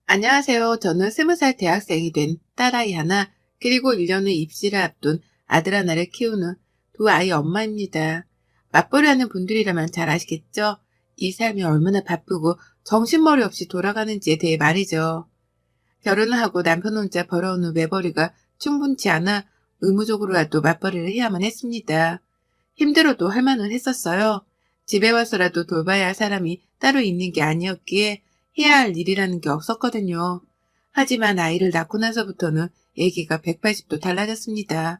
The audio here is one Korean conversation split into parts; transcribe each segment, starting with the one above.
안녕하세요. 저는 20살 대학생이 된 딸아이 하나, 그리고 1년 후 입시를 앞둔 아들 하나를 키우는 두 아이 엄마입니다. 맞벌이 하는 분들이라면 잘 아시겠죠? 이 삶이 얼마나 바쁘고 정신머리 없이 돌아가는지에 대해 말이죠. 결혼을 하고 남편 혼자 벌어오는 외벌이가 충분치 않아 의무적으로라도 맞벌이를 해야만 했습니다. 힘들어도 할 만은 했었어요. 집에 와서라도 돌봐야 할 사람이 따로 있는 게 아니었기에 해야 할 일이라는 게 없었거든요. 하지만 아이를 낳고 나서부터는 얘기가 180도 달라졌습니다.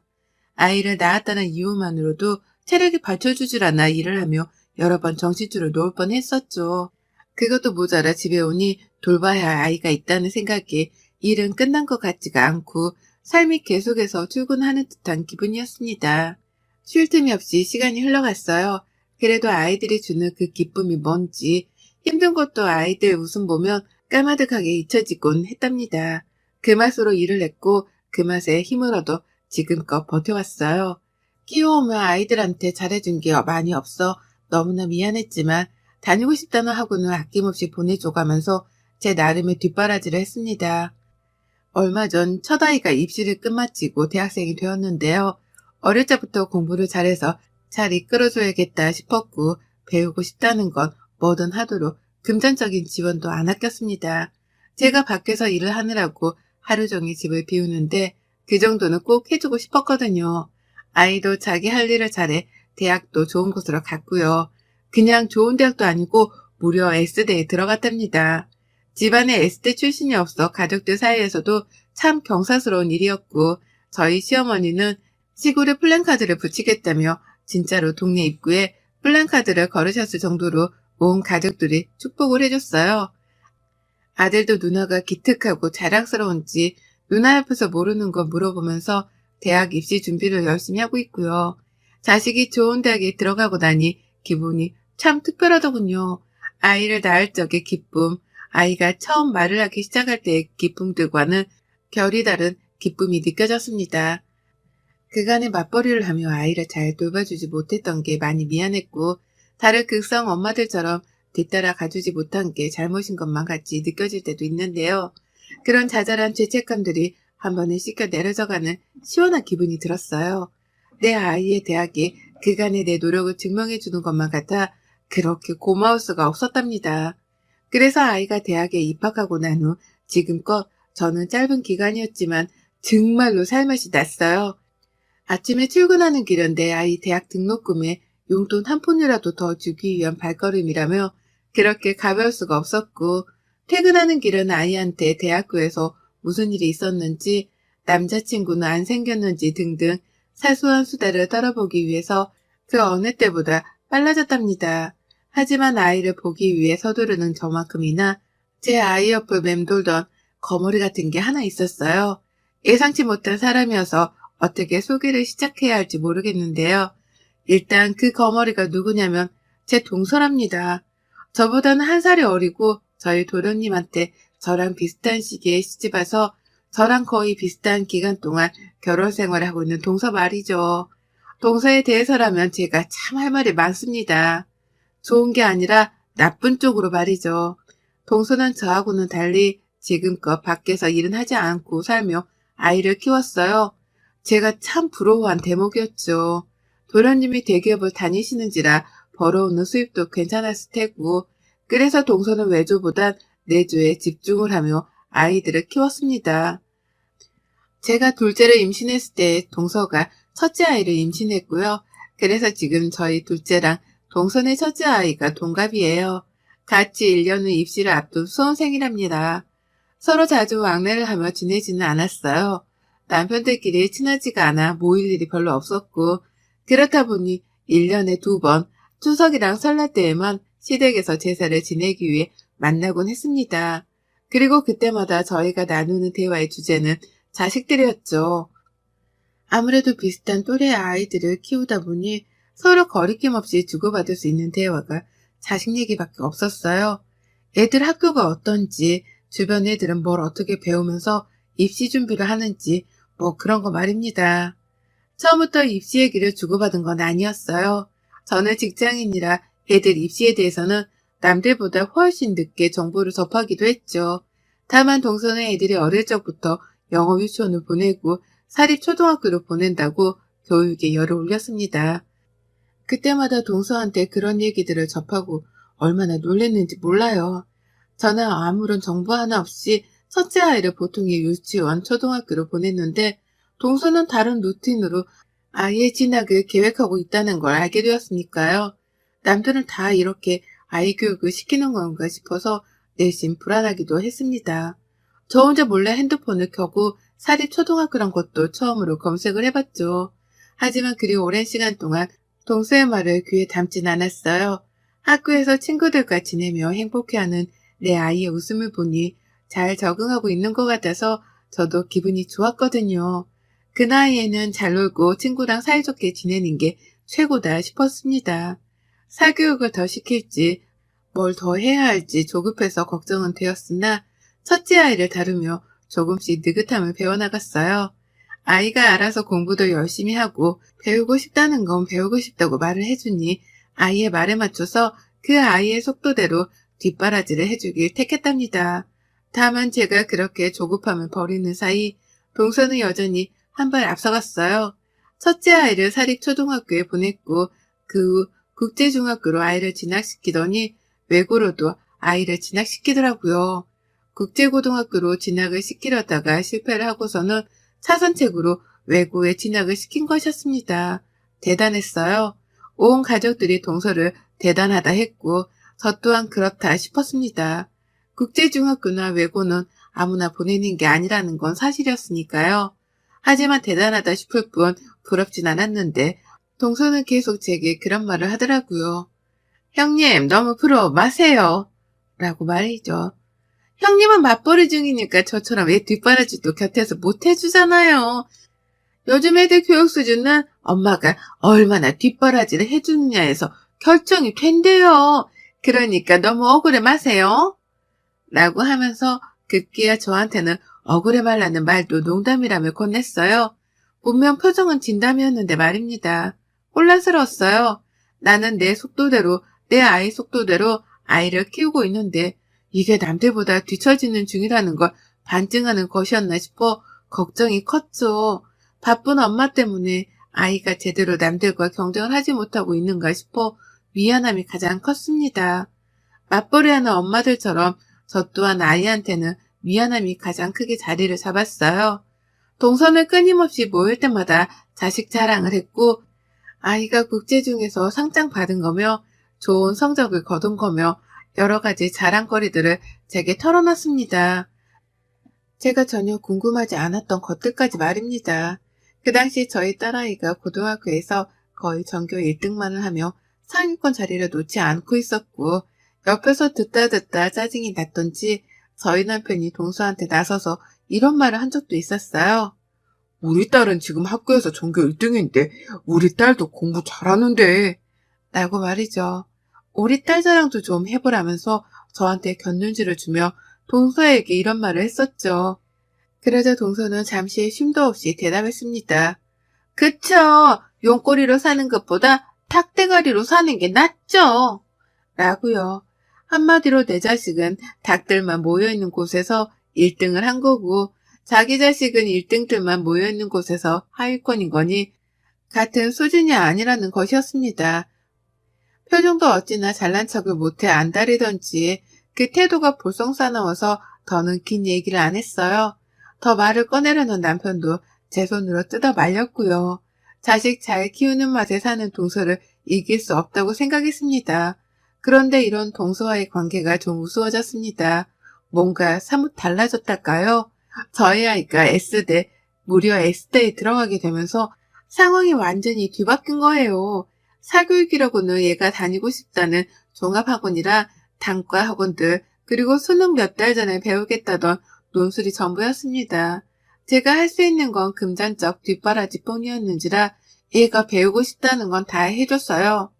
아이를 낳았다는 이유만으로도 체력이 받쳐주질 않아 일을 하며 여러 번 정신줄을 놓을 뻔했었죠. 그것도 모자라 집에 오니 돌봐야 할 아이가 있다는 생각에 일은 끝난 것 같지가 않고 삶이 계속해서 출근하는 듯한 기분이었습니다. 쉴 틈이 없이 시간이 흘러갔어요. 그래도 아이들이 주는 그 기쁨이 뭔지 힘든 것도 아이들 웃음 보면 까마득하게 잊혀지곤 했답니다. 그 맛으로 일을 했고 그 맛에 힘을 얻어 지금껏 버텨왔어요. 키워오며 아이들한테 잘해준 게 많이 없어 너무나 미안했지만 다니고 싶다는 학원을 아낌없이 보내줘가면서 제 나름의 뒷바라지를 했습니다. 얼마 전 첫아이가 입시를 끝마치고 대학생이 되었는데요. 어릴 적부터 공부를 잘해서 잘 이끌어줘야겠다 싶었고 배우고 싶다는 건 뭐든 하도록 금전적인 지원도 안 아꼈습니다. 제가 밖에서 일을 하느라고 하루 종일 집을 비우는데 그 정도는 꼭 해주고 싶었거든요. 아이도 자기 할 일을 잘해 대학도 좋은 곳으로 갔고요. 그냥 좋은 대학도 아니고 무려 S대에 들어갔답니다. 집안에 S대 출신이 없어 가족들 사이에서도 참 경사스러운 일이었고 저희 시어머니는 시골에 플랜카드를 붙이겠다며 진짜로 동네 입구에 플랜카드를 걸으셨을 정도로 온 가족들이 축복을 해줬어요. 아들도 누나가 기특하고 자랑스러운지 누나 옆에서 모르는 거 물어보면서 대학 입시 준비를 열심히 하고 있고요. 자식이 좋은 대학에 들어가고 나니 기분이 참 특별하더군요. 아이를 낳을 적의 기쁨, 아이가 처음 말을 하기 시작할 때의 기쁨들과는 결이 다른 기쁨이 느껴졌습니다. 그간의 맞벌이를 하며 아이를 잘 돌봐주지 못했던 게 많이 미안했고 다른 극성 엄마들처럼 뒤따라 가주지 못한 게 잘못인 것만 같이 느껴질 때도 있는데요. 그런 자잘한 죄책감들이 한 번에 씻겨 내려져가는 시원한 기분이 들었어요. 내 아이의 대학이 그간의 내 노력을 증명해주는 것만 같아 그렇게 고마울 수가 없었답니다. 그래서 아이가 대학에 입학하고 난 후 지금껏 저는 짧은 기간이었지만 정말로 살맛이 났어요. 아침에 출근하는 길은 내 아이 대학 등록금에 용돈 한 푼이라도 더 주기 위한 발걸음이라며 그렇게 가벼울 수가 없었고 퇴근하는 길은 아이한테 대학교에서 무슨 일이 있었는지 남자친구는 안 생겼는지 등등 사소한 수다를 떨어보기 위해서 그 어느 때보다 빨라졌답니다. 하지만 아이를 보기 위해 서두르는 저만큼이나 제 아이 옆을 맴돌던 거머리 같은 게 하나 있었어요. 예상치 못한 사람이어서 어떻게 소개를 시작해야 할지 모르겠는데요. 일단 그 거머리가 누구냐면 제 동서랍니다. 저보다는 한 살이 어리고 저희 도련님한테 저랑 비슷한 시기에 시집와서 저랑 거의 비슷한 기간 동안 결혼 생활을 하고 있는 동서 말이죠. 동서에 대해서라면 제가 참 할 말이 많습니다. 좋은 게 아니라 나쁜 쪽으로 말이죠. 동서는 저하고는 달리 지금껏 밖에서 일은 하지 않고 살며 아이를 키웠어요. 제가 참 부러워한 대목이었죠. 도련님이 대기업을 다니시는지라 벌어오는 수입도 괜찮았을 테고 그래서 동서는 외조보단 내조에 집중을 하며 아이들을 키웠습니다. 제가 둘째를 임신했을 때 동서가 첫째 아이를 임신했고요. 그래서 지금 저희 둘째랑 동선의 첫째 아이가 동갑이에요. 같이 1년 후 입시를 앞둔 수험생이랍니다. 서로 자주 왕래를 하며 지내지는 않았어요. 남편들끼리 친하지가 않아 모일 일이 별로 없었고 그렇다 보니 1년에 2번 추석이랑 설날 때에만 시댁에서 제사를 지내기 위해 만나곤 했습니다. 그리고 그때마다 저희가 나누는 대화의 주제는 자식들이었죠. 아무래도 비슷한 또래의 아이들을 키우다 보니 서로 거리낌 없이 주고받을 수 있는 대화가 자식 얘기밖에 없었어요. 애들 학교가 어떤지, 주변 애들은 뭘 어떻게 배우면서 입시 준비를 하는지 뭐 그런 거 말입니다. 처음부터 입시 얘기를 주고받은 건 아니었어요. 저는 직장인이라 애들 입시에 대해서는 남들보다 훨씬 늦게 정보를 접하기도 했죠. 다만 동서는 애들이 어릴 적부터 영어 유치원을 보내고 사립 초등학교를 보낸다고 교육에 열을 올렸습니다. 그때마다 동서한테 그런 얘기들을 접하고 얼마나 놀랬는지 몰라요. 저는 아무런 정보 하나 없이 첫째 아이를 보통의 유치원, 초등학교로 보냈는데 동서는 다른 루틴으로 아이의 진학을 계획하고 있다는 걸 알게 되었으니까요. 남들은 다 이렇게 아이 교육을 시키는 건가 싶어서 내심 불안하기도 했습니다. 저 혼자 몰래 핸드폰을 켜고 사립 초등학교란 것도 처음으로 검색을 해봤죠. 하지만 그리 오랜 시간 동안 동서의 말을 귀에 담진 않았어요. 학교에서 친구들과 지내며 행복해하는 내 아이의 웃음을 보니 잘 적응하고 있는 것 같아서 저도 기분이 좋았거든요. 그 나이에는 잘 놀고 친구랑 사이좋게 지내는 게 최고다 싶었습니다. 사교육을 더 시킬지 뭘 더 해야 할지 조급해서 걱정은 되었으나 첫째 아이를 다루며 조금씩 느긋함을 배워나갔어요. 아이가 알아서 공부도 열심히 하고 배우고 싶다는 건 배우고 싶다고 말을 해주니 아이의 말에 맞춰서 그 아이의 속도대로 뒷바라지를 해주길 택했답니다. 다만 제가 그렇게 조급함을 버리는 사이 동서는 여전히 한 발 앞서갔어요. 첫째 아이를 사립초등학교에 보냈고 그 후 국제중학교로 아이를 진학시키더니 외고로도 아이를 진학시키더라고요. 국제고등학교로 진학을 시키려다가 실패를 하고서는 차선책으로 외고에 진학을 시킨 것이었습니다. 대단했어요. 온 가족들이 동서를 대단하다 했고 저 또한 그렇다 싶었습니다. 국제중학교나 외고는 아무나 보내는 게 아니라는 건 사실이었으니까요. 하지만 대단하다 싶을 뿐 부럽진 않았는데 동서는 계속 제게 그런 말을 하더라고요. 형님 너무 부러워 마세요. 라고 말이죠. 형님은 맞벌이 중이니까 저처럼 애 뒷바라지도 곁에서 못 해주잖아요. 요즘 애들 교육 수준은 엄마가 얼마나 뒷바라지를 해주느냐에서 결정이 된대요. 그러니까 너무 억울해 마세요. 라고 하면서 급기야 저한테는 억울해 말라는 말도 농담이라며 건넸어요. 분명 표정은 진담이었는데 말입니다. 혼란스러웠어요. 나는 내 속도대로, 내 아이 속도대로 아이를 키우고 있는데 이게 남들보다 뒤처지는 중이라는 걸 반증하는 것이었나 싶어 걱정이 컸죠. 바쁜 엄마 때문에 아이가 제대로 남들과 경쟁을 하지 못하고 있는가 싶어 미안함이 가장 컸습니다. 맞벌이하는 엄마들처럼 저 또한 아이한테는 미안함이 가장 크게 자리를 잡았어요. 동선을 끊임없이 모일 때마다 자식 자랑을 했고 아이가 국제중에서 상장 받은 거며 좋은 성적을 거둔 거며 여러 가지 자랑거리들을 제게 털어놨습니다. 제가 전혀 궁금하지 않았던 것들까지 말입니다. 그 당시 저희 딸아이가 고등학교에서 거의 전교 1등만을 하며 상위권 자리를 놓지 않고 있었고 옆에서 듣다 짜증이 났던지 저희 남편이 동서한테 나서서 이런 말을 한 적도 있었어요. 우리 딸은 지금 학교에서 전교 1등인데 우리 딸도 공부 잘하는데 라고 말이죠. 우리 딸 자랑도 좀 해보라면서 저한테 곁눈질을 주며 동서에게 이런 말을 했었죠. 그러자 동서는 잠시 쉼도 없이 대답했습니다. 그쵸. 용꼬리로 사는 것보다 닭대가리로 사는 게 낫죠. 라고요. 한마디로 내 자식은 닭들만 모여있는 곳에서 1등을 한 거고 자기 자식은 1등들만 모여있는 곳에서 하위권인 거니 같은 수준이 아니라는 것이었습니다. 표정도 어찌나 잘난 척을 못해 안달이던지 그 태도가 볼썽사나워서 더는 긴 얘기를 안 했어요. 더 말을 꺼내려는 남편도 제 손으로 뜯어 말렸고요. 자식 잘 키우는 맛에 사는 동서를 이길 수 없다고 생각했습니다. 그런데 이런 동서와의 관계가 좀 우스워졌습니다. 뭔가 사뭇 달라졌달까요? 저희 아이가 S대, 무려 S대에 들어가게 되면서 상황이 완전히 뒤바뀐 거예요. 사교육이라고는 얘가 다니고 싶다는 종합학원이라 단과 학원들 그리고 수능 몇 달 전에 배우겠다던 논술이 전부였습니다. 제가 할 수 있는 건 금전적 뒷바라지 뿐이었는지라 얘가 배우고 싶다는 건 다 해줬어요.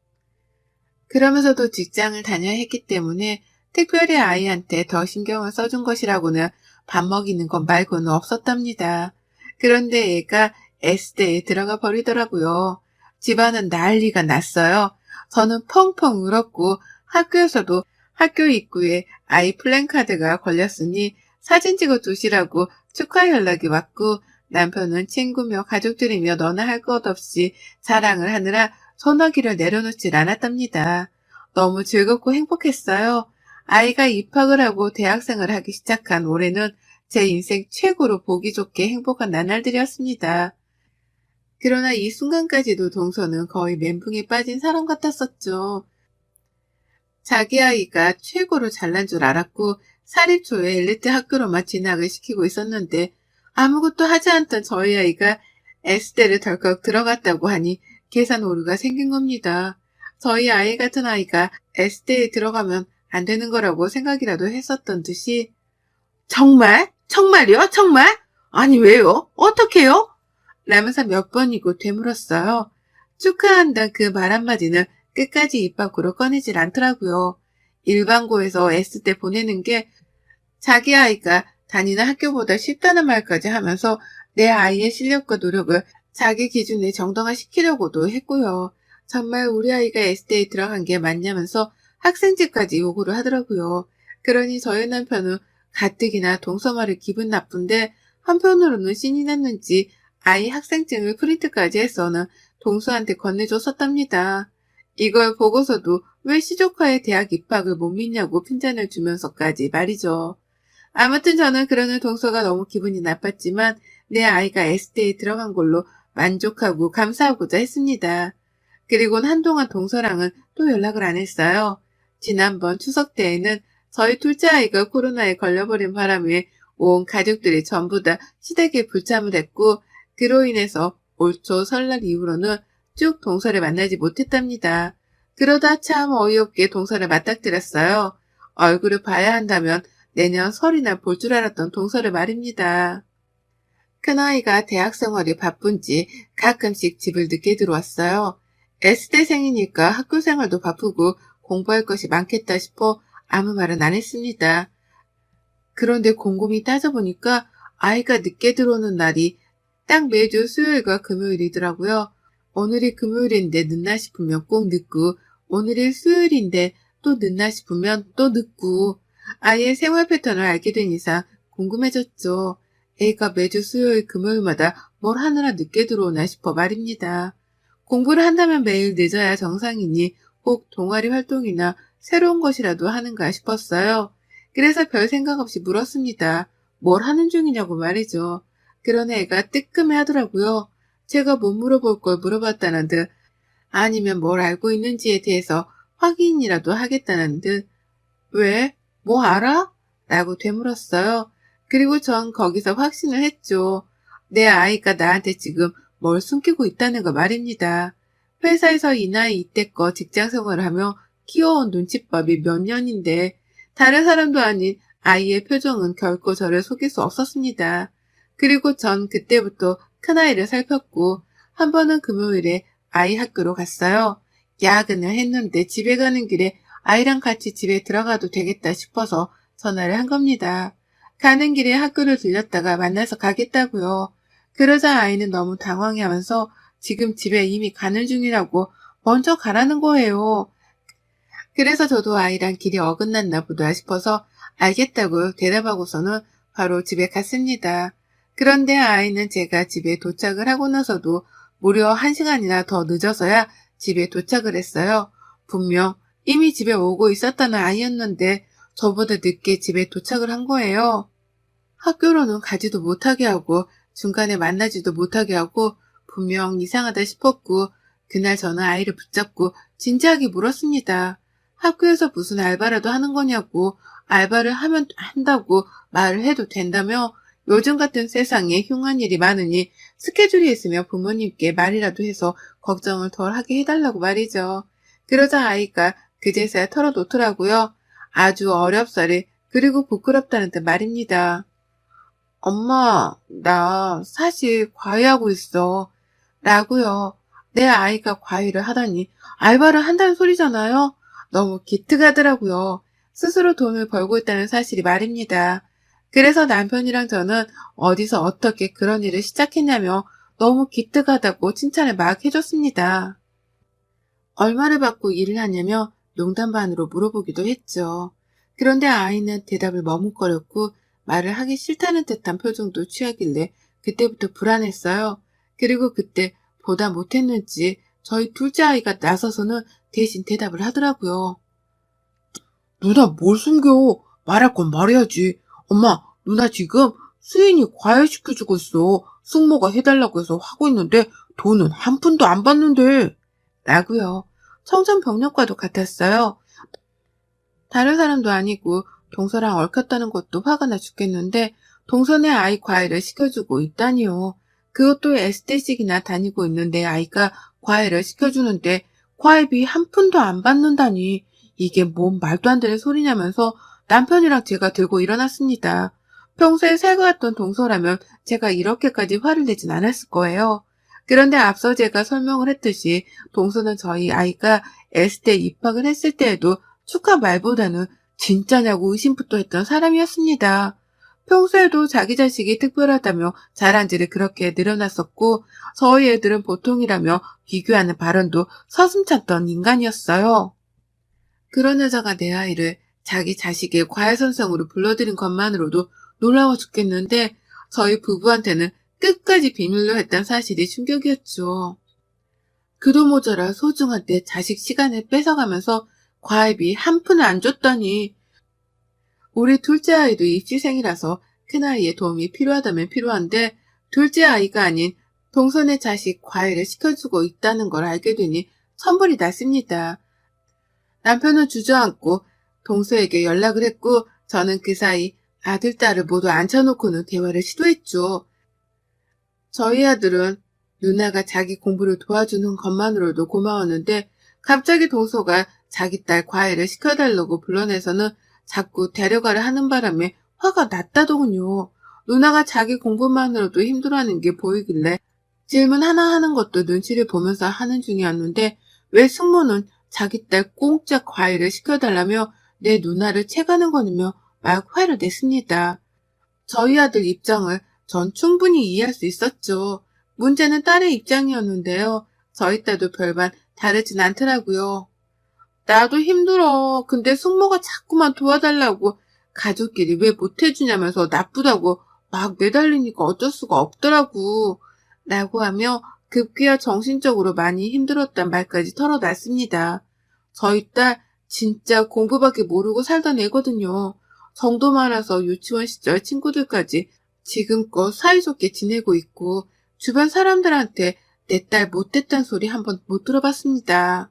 그러면서도 직장을 다녀야 했기 때문에 특별히 아이한테 더 신경을 써준 것이라고는 밥 먹이는 것 말고는 없었답니다. 그런데 얘가 S대에 들어가 버리더라고요. 집안은 난리가 났어요. 저는 펑펑 울었고 학교에서도 학교 입구에 아이 플랜카드가 걸렸으니 사진 찍어 두시라고 축하 연락이 왔고 남편은 친구며 가족들이며 너나 할 것 없이 자랑을 하느라 전화기를 내려놓질 않았답니다. 너무 즐겁고 행복했어요. 아이가 입학을 하고 대학생을 하기 시작한 올해는 제 인생 최고로 보기 좋게 행복한 나날들이었습니다. 그러나 이 순간까지도 동서는 거의 멘붕에 빠진 사람 같았었죠. 자기 아이가 최고로 잘난 줄 알았고 사립초의 엘리트 학교로만 진학을 시키고 있었는데 아무것도 하지 않던 저희 아이가 S대를 덜컥 들어갔다고 하니 계산 오류가 생긴 겁니다. 저희 아이 같은 아이가 S대에 들어가면 안 되는 거라고 생각이라도 했었던 듯이 정말? 정말요? 정말? 아니 왜요? 어떻게요? 라면서 몇 번이고 되물었어요. 축하한다 그 말 한마디는 끝까지 입 밖으로 꺼내질 않더라고요. 일반고에서 S대 보내는 게 자기 아이가 다니는 학교보다 쉽다는 말까지 하면서 내 아이의 실력과 노력을 자기 기준에 정당화시키려고도 했고요. 정말 우리 아이가 S대에 들어간 게 맞냐면서 학생증까지 요구를 하더라고요. 그러니 저희 남편은 가뜩이나 동서 말이 기분 나쁜데 한편으로는 신이 났는지 아이 학생증을 프린트까지 해서는 동서한테 건네줬었답니다. 이걸 보고서도 왜 시조카의 대학 입학을 못 믿냐고 핀잔을 주면서까지 말이죠. 아무튼 저는 그러는 동서가 너무 기분이 나빴지만 내 아이가 S대에 들어간 걸로 만족하고 감사하고자 했습니다. 그리고는 한동안 동서랑은 또 연락을 안 했어요. 지난번 추석 때에는 저희 둘째 아이가 코로나에 걸려버린 바람에 온 가족들이 전부 다 시댁에 불참을 했고 그로 인해서 올 초 설날 이후로는 쭉 동서를 만나지 못했답니다. 그러다 참 어이없게 동서를 맞닥뜨렸어요. 얼굴을 봐야 한다면 내년 설이나 볼 줄 알았던 동서를 말입니다. 큰아이가 대학 생활이 바쁜지 가끔씩 집을 늦게 들어왔어요. S대생이니까 학교 생활도 바쁘고 공부할 것이 많겠다 싶어 아무 말은 안 했습니다. 그런데 곰곰이 따져보니까 아이가 늦게 들어오는 날이 딱 매주 수요일과 금요일이더라고요. 오늘이 금요일인데 늦나 싶으면 꼭 늦고 오늘이 수요일인데 또 늦나 싶으면 또 늦고 아이의 생활 패턴을 알게 된 이상 궁금해졌죠. 애가 매주 수요일 금요일마다 뭘 하느라 늦게 들어오나 싶어 말입니다. 공부를 한다면 매일 늦어야 정상이니 꼭 동아리 활동이나 새로운 것이라도 하는가 싶었어요. 그래서 별 생각 없이 물었습니다. 뭘 하는 중이냐고 말이죠. 그런 애가 뜨끔해 하더라고요. 제가 못 물어볼 걸 물어봤다는 듯 아니면 뭘 알고 있는지에 대해서 확인이라도 하겠다는 듯 왜? 뭐 알아? 라고 되물었어요. 그리고 전 거기서 확신을 했죠. 내 아이가 나한테 지금 뭘 숨기고 있다는 거 말입니다. 회사에서 이 나이 이때껏 직장 생활을 하며 키워온 눈칫밥이 몇 년인데 다른 사람도 아닌 아이의 표정은 결코 저를 속일 수 없었습니다. 그리고 전 그때부터 큰아이를 살폈고 한 번은 금요일에 아이 학교로 갔어요. 야근을 했는데 집에 가는 길에 아이랑 같이 집에 들어가도 되겠다 싶어서 전화를 한 겁니다. 가는 길에 학교를 들렸다가 만나서 가겠다고요. 그러자 아이는 너무 당황해하면서 지금 집에 이미 가는 중이라고 먼저 가라는 거예요. 그래서 저도 아이랑 길이 어긋났나 보다 싶어서 알겠다고 대답하고서는 바로 집에 갔습니다. 그런데 아이는 제가 집에 도착을 하고 나서도 무려 1시간이나 더 늦어서야 집에 도착을 했어요. 분명 이미 집에 오고 있었다는 아이였는데 저보다 늦게 집에 도착을 한 거예요. 학교로는 가지도 못하게 하고 중간에 만나지도 못하게 하고 분명 이상하다 싶었고 그날 저는 아이를 붙잡고 진지하게 물었습니다. 학교에서 무슨 알바라도 하는 거냐고 알바를 하면 한다고 말을 해도 된다며 요즘 같은 세상에 흉한 일이 많으니 스케줄이 있으면 부모님께 말이라도 해서 걱정을 덜 하게 해달라고 말이죠. 그러자 아이가 그제서야 털어놓더라고요. 아주 어렵사리 그리고 부끄럽다는 듯 말입니다. 엄마, 나 사실 과외하고 있어. 라고요. 내 아이가 과외를 하다니 알바를 한다는 소리잖아요. 너무 기특하더라고요. 스스로 돈을 벌고 있다는 사실이 말입니다. 그래서 남편이랑 저는 어디서 어떻게 그런 일을 시작했냐며 너무 기특하다고 칭찬을 막 해줬습니다. 얼마를 받고 일을 하냐며 농담 반으로 물어보기도 했죠. 그런데 아이는 대답을 머뭇거렸고 말을 하기 싫다는 듯한 표정도 취하길래 그때부터 불안했어요. 그리고 그때 보다 못했는지 저희 둘째 아이가 나서서는 대신 대답을 하더라고요. 누나 뭘 숨겨? 말할 건 말해야지. 엄마, 누나 지금 수인이 과외 시켜주고 있어. 숙모가 해달라고 해서 하고 있는데 돈은 한 푼도 안 받는데. 라고요. 청천벽력과도 같았어요. 다른 사람도 아니고 동서랑 얽혔다는 것도 화가 나 죽겠는데 동서네 아이 과외를 시켜주고 있다니요. 그것도 에스테식이나 다니고 있는 내 아이가 과외를 시켜주는데 과외비 한 푼도 안 받는다니 이게 뭔 말도 안 되는 소리냐면서 남편이랑 제가 들고 일어났습니다. 평소에 살가웠던 동서라면 제가 이렇게까지 화를 내진 않았을 거예요. 그런데 앞서 제가 설명을 했듯이 동서는 저희 아이가 에스테 입학을 했을 때에도 축하 말보다는 진짜냐고 의심부터 했던 사람이었습니다. 평소에도 자기 자식이 특별하다며 자랑질을 그렇게 늘어났었고 저희 애들은 보통이라며 비교하는 발언도 서슴찮던 인간이었어요. 그런 여자가 내 아이를 자기 자식의 과외선생으로 불러들인 것만으로도 놀라워 죽겠는데 저희 부부한테는 끝까지 비밀로 했던 사실이 충격이었죠. 그도 모자라 소중한 내 자식 시간을 뺏어가면서 과외비 한 푼을 안 줬다니. 우리 둘째 아이도 입시생이라서 큰아이의 도움이 필요하다면 필요한데 둘째 아이가 아닌 동선의 자식 과외를 시켜주고 있다는 걸 알게 되니 천불이 났습니다. 남편은 주저앉고 동서에게 연락을 했고 저는 그 사이 아들, 딸을 모두 앉혀놓고는 대화를 시도했죠. 저희 아들은 누나가 자기 공부를 도와주는 것만으로도 고마웠는데 갑자기 동서가 자기 딸 과외를 시켜달라고 불러내서는 자꾸 데려가려 하는 바람에 화가 났다더군요. 누나가 자기 공부만으로도 힘들어하는 게 보이길래 질문 하나 하는 것도 눈치를 보면서 하는 중이었는데 왜 숙모는 자기 딸 공짜 과외를 시켜달라며 내 누나를 채가는 거냐며 막 화를 냈습니다. 저희 아들 입장을 전 충분히 이해할 수 있었죠. 문제는 딸의 입장이었는데요. 저희 딸도 별반 다르진 않더라고요. 나도 힘들어. 근데 숙모가 자꾸만 도와달라고 가족끼리 왜 못해주냐면서 나쁘다고 막 매달리니까 어쩔 수가 없더라고. 라고 하며 급기야 정신적으로 많이 힘들었단 말까지 털어놨습니다. 저희 딸 진짜 공부밖에 모르고 살던 애거든요. 정도 많아서 유치원 시절 친구들까지 지금껏 사이좋게 지내고 있고 주변 사람들한테 내 딸 못됐단 소리 한번 못 들어봤습니다.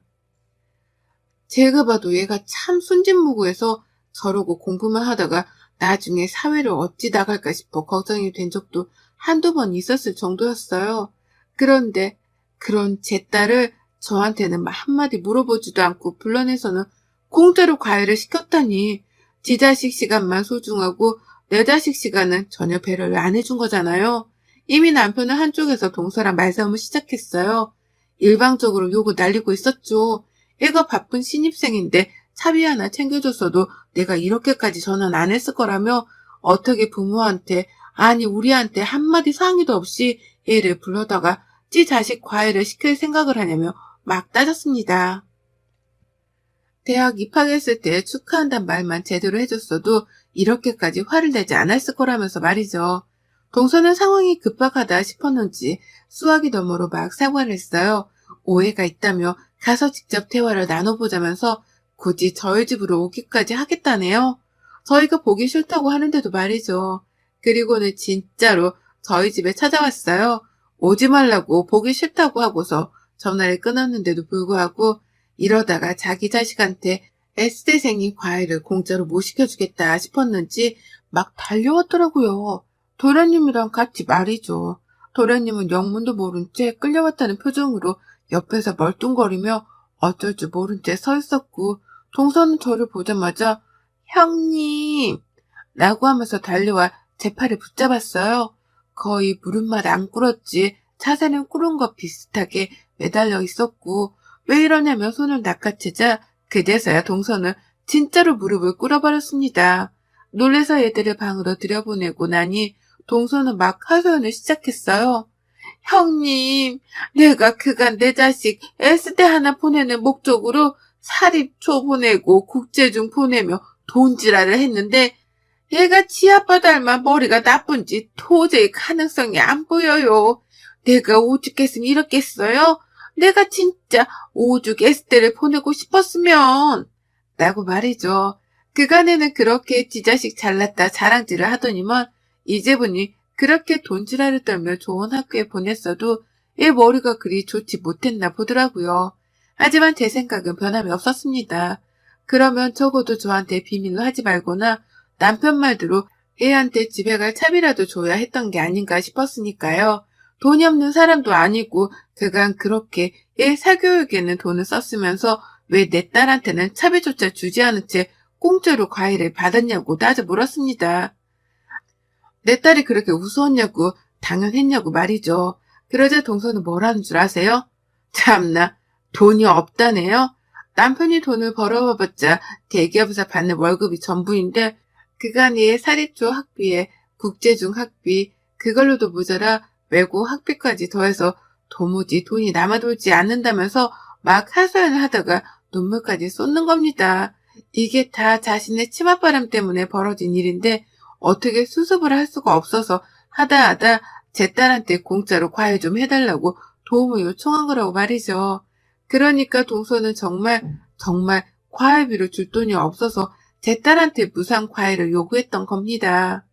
제가 봐도 얘가 참 순진무구해서 저러고 공부만 하다가 나중에 사회를 어찌 나갈까 싶어 걱정이 된 적도 한두 번 있었을 정도였어요. 그런데 그런 제 딸을 저한테는 한마디 물어보지도 않고 불러내서는 공짜로 과외를 시켰다니 지 자식 시간만 소중하고 내 자식 시간은 전혀 배려를 안 해준 거잖아요. 이미 남편은 한쪽에서 동서랑 말싸움을 시작했어요. 일방적으로 욕을 날리고 있었죠. 애가 바쁜 신입생인데 차비 하나 챙겨줬어도 내가 이렇게까지 전화는 안 했을 거라며 어떻게 부모한테 아니 우리한테 한마디 상의도 없이 애를 불러다가 지 자식 과외를 시킬 생각을 하냐며 막 따졌습니다. 대학 입학했을 때 축하한단 말만 제대로 해줬어도 이렇게까지 화를 내지 않았을 거라면서 말이죠. 동서는 상황이 급박하다 싶었는지 수화기 너머로 막 사과를 했어요. 오해가 있다며 가서 직접 대화를 나눠보자면서 굳이 저희 집으로 오기까지 하겠다네요. 저희가 보기 싫다고 하는데도 말이죠. 그리고는 진짜로 저희 집에 찾아왔어요. 오지 말라고 보기 싫다고 하고서 전화를 끊었는데도 불구하고 이러다가 자기 자식한테 S대생이 과외를 공짜로 못 시켜주겠다 싶었는지 막 달려왔더라고요. 도련님이랑 같이 말이죠. 도련님은 영문도 모른 채 끌려왔다는 표정으로 옆에서 멀뚱거리며 어쩔 줄 모른 채 서 있었고 동서는 저를 보자마자 형님 라고 하면서 달려와 제 팔을 붙잡았어요. 거의 무릎만 안 꿇었지 자세는 꿇은 것 비슷하게 매달려 있었고 왜 이러냐며 손을 낚아채자 그제서야 동서는 진짜로 무릎을 꿇어버렸습니다. 놀래서 애들을 방으로 들여보내고 나니 동서는 막 하소연을 시작했어요. 형님, 내가 그간 내 자식 S대 하나 보내는 목적으로 사립초 보내고 국제중 보내며 돈지랄을 했는데 얘가 지아빠 닮아 머리가 나쁜지 도저히 가능성이 안 보여요. 내가 오죽했으면 이렇겠어요? 내가 진짜 오죽 에스테를 보내고 싶었으면. 라고 말이죠. 그간에는 그렇게 지 자식 잘났다 자랑질을 하더니만 이제 보니 그렇게 돈지랄을 떨며 좋은 학교에 보냈어도 얘 머리가 그리 좋지 못했나 보더라고요. 하지만 제 생각은 변함이 없었습니다. 그러면 적어도 저한테 비밀로 하지 말거나 남편 말대로 애한테 집에 갈 차비라도 줘야 했던 게 아닌가 싶었으니까요. 돈이 없는 사람도 아니고 그간 그렇게 애 사교육에는 돈을 썼으면서 왜 내 딸한테는 차비조차 주지 않은 채 공짜로 과일을 받았냐고 따져 물었습니다. 내 딸이 그렇게 우스웠냐고 당연했냐고 말이죠. 그러자 동서는 뭐라는 줄 아세요? 참나, 돈이 없다네요? 남편이 돈을 벌어와봤자 대기업에서 받는 월급이 전부인데 그간의 사립초 학비에 국제중 학비 그걸로도 모자라 외고 학비까지 더해서 도무지 돈이 남아돌지 않는다면서 막 하소연을 하다가 눈물까지 쏟는 겁니다. 이게 다 자신의 치맛바람 때문에 벌어진 일인데 어떻게 수습을 할 수가 없어서 하다 제 딸한테 공짜로 과일 좀 해달라고 도움을 요청한 거라고 말이죠. 그러니까 동서는 정말 과일비를 줄 돈이 없어서 제 딸한테 무상 과일을 요구했던 겁니다.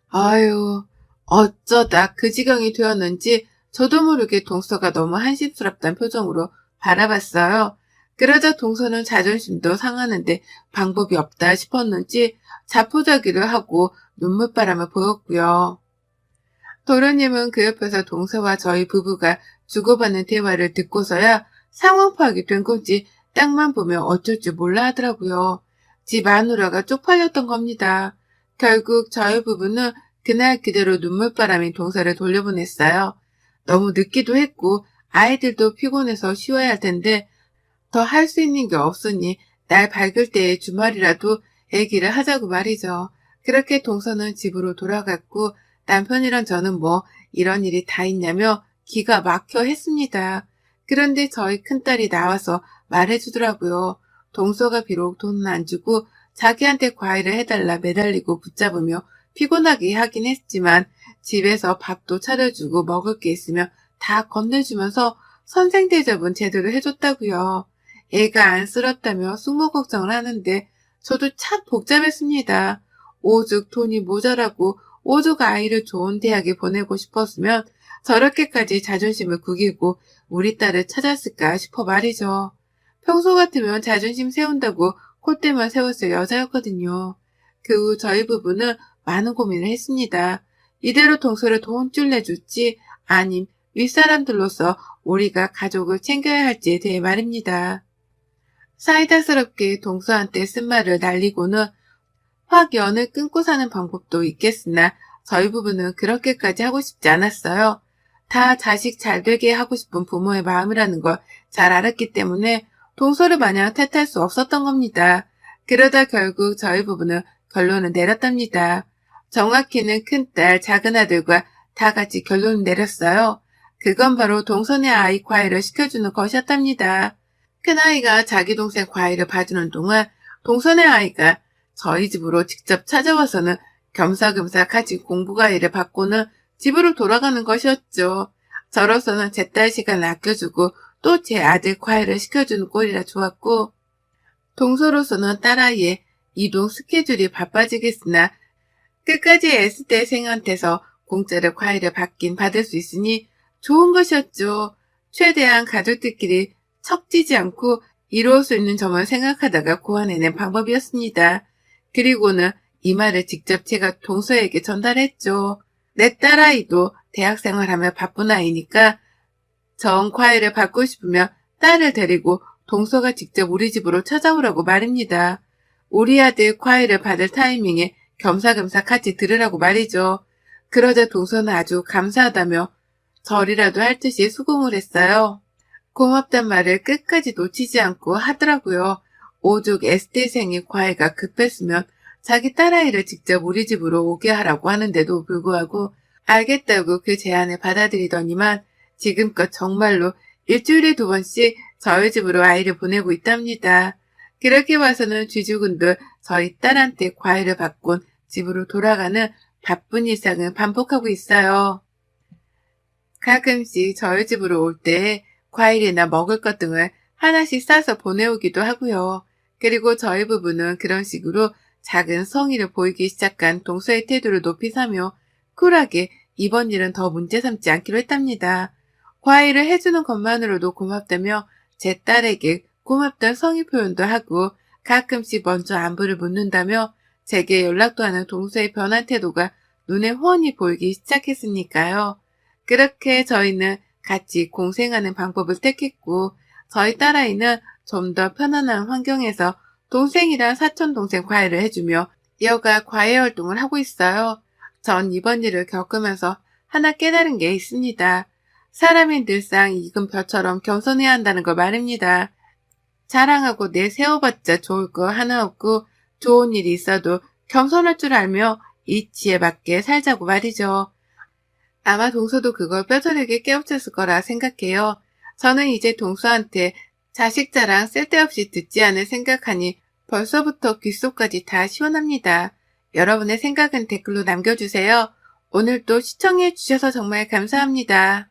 아유, 어쩌다 그 지경이 되었는지 저도 모르게 동서가 너무 한심스럽단 표정으로 바라봤어요. 그러자 동서는 자존심도 상하는데 방법이 없다 싶었는지 자포자기를 하고 눈물바람을 보였고요. 도련님은 그 옆에서 동서와 저희 부부가 주고받는 대화를 듣고서야 상황 파악이 된 건지 땅만 보면 어쩔 줄 몰라 하더라고요. 집 마누라가 쪽팔렸던 겁니다. 결국 저희 부부는 그날 그대로 눈물바람인 동서를 돌려보냈어요. 너무 늦기도 했고 아이들도 피곤해서 쉬어야 할 텐데 더 할 수 있는 게 없으니 날 밝을 때의 주말이라도 얘기를 하자고 말이죠. 그렇게 동서는 집으로 돌아갔고 남편이랑 저는 뭐 이런 일이 다 있냐며 기가 막혀 했습니다. 그런데 저희 큰딸이 나와서 말해주더라고요. 동서가 비록 돈은 안 주고 자기한테 과일을 해달라 매달리고 붙잡으며 피곤하게 하긴 했지만 집에서 밥도 차려주고 먹을 게 있으면 다 건네주면서 선생 대접은 제대로 해줬다고요. 애가 안쓰럽다며 숙모 걱정을 하는데 저도 참 복잡했습니다. 오죽 돈이 모자라고 오죽 아이를 좋은 대학에 보내고 싶었으면 저렇게까지 자존심을 구기고 우리 딸을 찾았을까 싶어 말이죠. 평소 같으면 자존심 세운다고 콧대만 세웠을 여자였거든요. 그 후 저희 부부는 많은 고민을 했습니다. 이대로 동서를 돈줄 내줄지 아님 윗사람들로서 우리가 가족을 챙겨야 할지에 대해 말입니다. 사이다스럽게 동서한테 쓴 말을 날리고는 확 연을 끊고 사는 방법도 있겠으나 저희 부부는 그렇게까지 하고 싶지 않았어요. 다 자식 잘 되게 하고 싶은 부모의 마음이라는 걸 잘 알았기 때문에 동서를 마냥 탓할 수 없었던 겁니다. 그러다 결국 저희 부부는 결론을 내렸답니다. 정확히는 큰딸, 작은아들과 다 같이 결론을 내렸어요. 그건 바로 동선의 아이 과일을 시켜주는 것이었답니다. 큰아이가 자기 동생 과일을 봐주는 동안 동선의 아이가 저희 집으로 직접 찾아와서는 겸사겸사 같이 공부 과일을 받고는 집으로 돌아가는 것이었죠. 저로서는 제 딸 시간을 아껴주고 또 제 아들 과일을 시켜주는 꼴이라 좋았고 동서로서는 딸아이의 이동 스케줄이 바빠지겠으나 끝까지 S대생한테서 공짜로 과일을 받긴 받을 수 있으니 좋은 것이었죠. 최대한 가족들끼리 척지지 않고 이루어 수 있는 점을 생각하다가 고안해낸 방법이었습니다. 그리고는 이 말을 직접 제가 동서에게 전달했죠. 내 딸아이도 대학생활하며 바쁜 아이니까 정 과일을 받고 싶으면 딸을 데리고 동서가 직접 우리 집으로 찾아오라고 말입니다. 우리 아들 과일을 받을 타이밍에 겸사겸사 같이 들으라고 말이죠. 그러자 동서는 아주 감사하다며 절이라도 할 듯이 수긍을 했어요. 고맙단 말을 끝까지 놓치지 않고 하더라고요. 오죽 S대생이 과외가 급했으면 자기 딸아이를 직접 우리 집으로 오게 하라고 하는데도 불구하고 알겠다고 그 제안을 받아들이더니만 지금껏 정말로 일주일에 2번씩 저희 집으로 아이를 보내고 있답니다. 그렇게 와서는 쥐죽은들 저희 딸한테 과일을 받곤 집으로 돌아가는 바쁜 일상을 반복하고 있어요. 가끔씩 저희 집으로 올 때 과일이나 먹을 것 등을 하나씩 싸서 보내오기도 하고요. 그리고 저희 부부는 그런 식으로 작은 성의를 보이기 시작한 동서의 태도를 높이 사며 쿨하게 이번 일은 더 문제 삼지 않기로 했답니다. 과일을 해주는 것만으로도 고맙다며 제 딸에게 고맙다는 성의 표현도 하고 가끔씩 먼저 안부를 묻는다며 제게 연락도 하는 동서의 변한 태도가 눈에 훤히 보이기 시작했으니까요. 그렇게 저희는 같이 공생하는 방법을 택했고 저희 딸아이는 좀 더 편안한 환경에서 동생이랑 사촌동생 과외를 해주며 여가 과외 활동을 하고 있어요. 전 이번 일을 겪으면서 하나 깨달은 게 있습니다. 사람이 늘상 익은 벼처럼 겸손해야 한다는 걸 말입니다. 자랑하고 내세워봤자 좋을 거 하나 없고 좋은 일이 있어도 겸손할 줄 알며 이치에 맞게 살자고 말이죠. 아마 동서도 그걸 뼈저리게 깨우쳤을 거라 생각해요. 저는 이제 동서한테 자식 자랑 쓸데없이 듣지 않을 생각하니 벌써부터 귓속까지 다 시원합니다. 여러분의 생각은 댓글로 남겨주세요. 오늘도 시청해주셔서 정말 감사합니다.